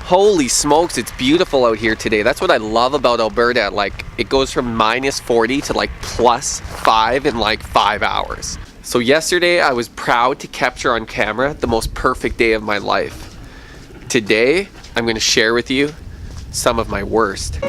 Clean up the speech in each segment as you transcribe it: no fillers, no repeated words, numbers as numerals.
Holy smokes, it's beautiful out here today. That's what I love about Alberta. Like, it goes from -40 to like +5 in like 5 hours. So yesterday I was proud to capture on camera the most perfect day of my life. Today, I'm going to share with you some of my worst.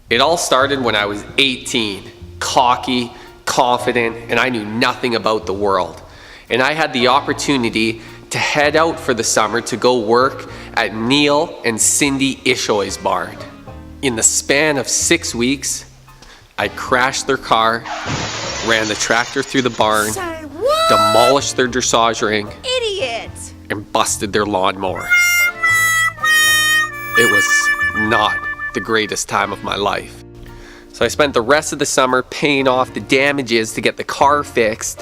It all started when I was 18, cocky, confident, and I knew nothing about the world. And I had the opportunity to head out for the summer to go work at Neil and Cindy Ishoy's barn. In the span of 6 weeks, I crashed their car, ran the tractor through the barn, demolished their dressage ring, Idiot! and busted their lawnmower. It was not the greatest time of my life. So I spent the rest of the summer paying off the damages to get the car fixed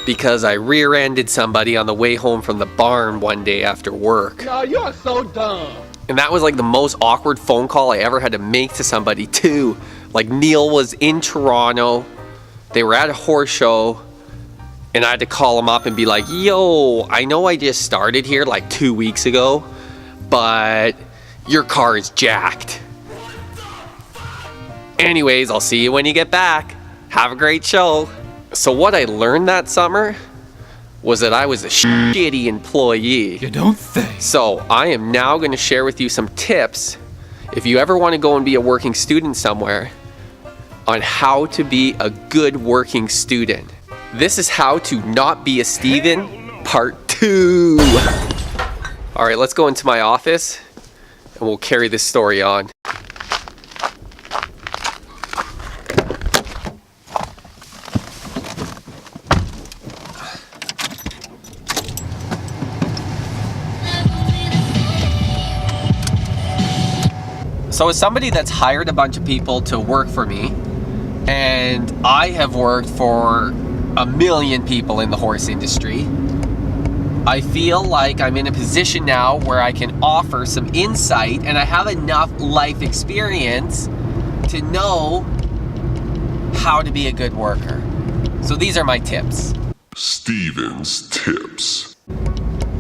because I rear-ended somebody on the way home from the barn one day after work. No, you're so dumb. And that was like the most awkward phone call I ever had to make to somebody too. Like, Neil was in Toronto, they were at a horse show, and I had to call him up and be like, yo, I know I just started here like 2 weeks ago, but your car is jacked. Anyways, I'll see you when you get back. Have a great show. So what I learned that summer was that I was a shitty employee. You don't think? So I am now going to share with you some tips if you ever want to go and be a working student somewhere on how to be a good working student. This is how to not be a Steven, part 2. All right, let's go into my office and we'll carry this story on. So as somebody that's hired a bunch of people to work for me, and I have worked for a million people in the horse industry, I feel like I'm in a position now where I can offer some insight, and I have enough life experience to know how to be a good worker. So these are my tips. Steven's tips.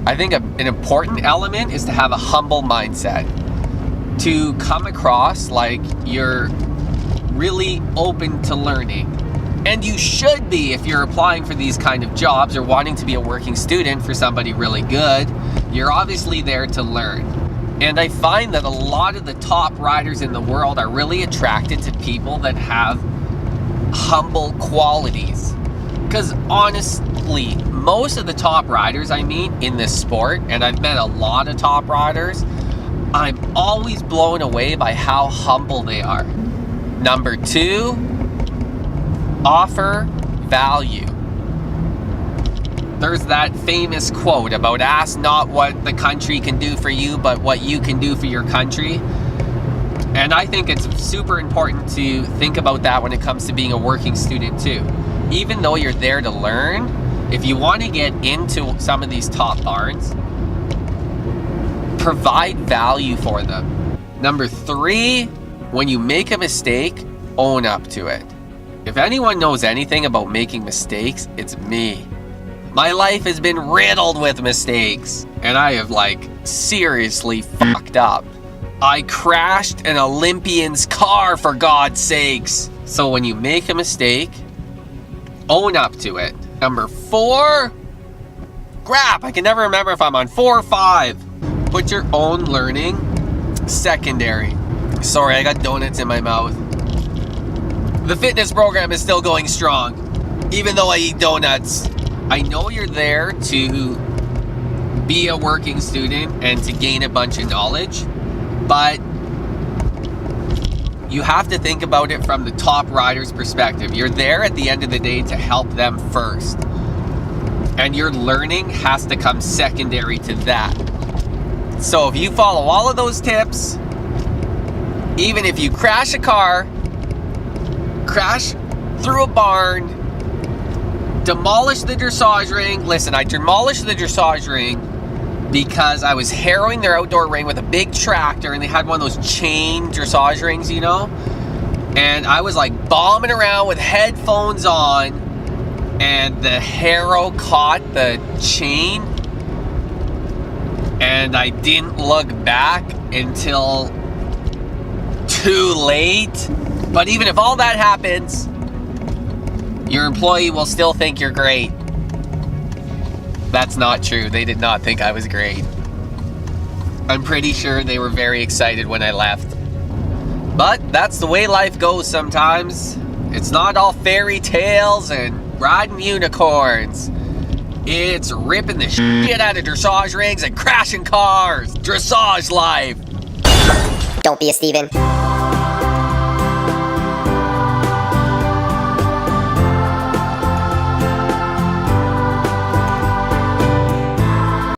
I think an important element is to have a humble mindset. To come across like you're really open to learning. And you should be if you're applying for these kind of jobs or wanting to be a working student for somebody really good. You're obviously there to learn. And I find that a lot of the top riders in the world are really attracted to people that have humble qualities. Because honestly, most of the top riders I meet in this sport, and I've met a lot of top riders, I'm always blown away by how humble they are. Number 2, offer value. There's that famous quote about ask not what the country can do for you, but what you can do for your country. And I think it's super important to think about that when it comes to being a working student too. Even though you're there to learn, if you want to get into some of these top barns, provide value for them. Number 3, when you make a mistake, own up to it. If anyone knows anything about making mistakes, it's me. My life has been riddled with mistakes, and I have like seriously fucked up. I crashed an Olympians car, for God's sakes. So when you make a mistake, own up to it. Number 4, crap, I can never remember if I'm on 4 or 5. Put your own learning secondary. Sorry, I got donuts in my mouth. The fitness program is still going strong, even though I eat donuts. I know you're there to be a working student and to gain a bunch of knowledge, but you have to think about it from the top rider's perspective. You're there at the end of the day to help them first, and your learning has to come secondary to that. So if you follow all of those tips, even if you crash a car, crash through a barn, demolish the dressage ring. Listen, I demolished the dressage ring because I was harrowing their outdoor ring with a big tractor, and they had one of those chain dressage rings, you know? And I was like bombing around with headphones on, and the harrow caught the chain, and I didn't look back until too late. But even if all that happens, your employee will still think you're great. That's not true. They did not think I was great. I'm pretty sure they were very excited when I left. But that's the way life goes sometimes. It's not all fairy tales and riding unicorns. It's ripping the shit out of dressage rings and crashing cars. Dressage life. Don't be a Steven.